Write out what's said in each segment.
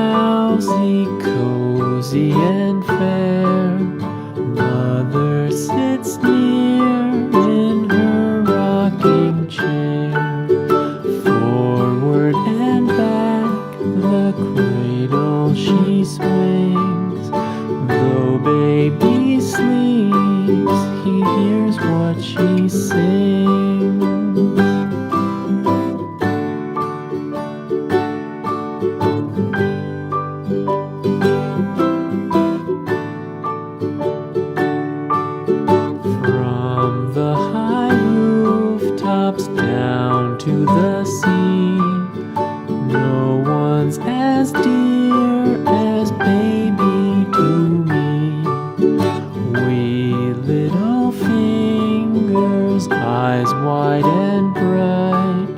drowsy, cozy and fair. Mother sits near in her rocking chair. Forward and back the cradle she swings. Though baby sleeps, he hears what she sings. From the high rooftops down to the sea, no one's as dear as baby to me. Wee little fingers, eyes wide and bright,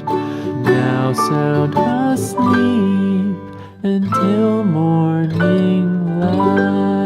now sound asleep until morning light.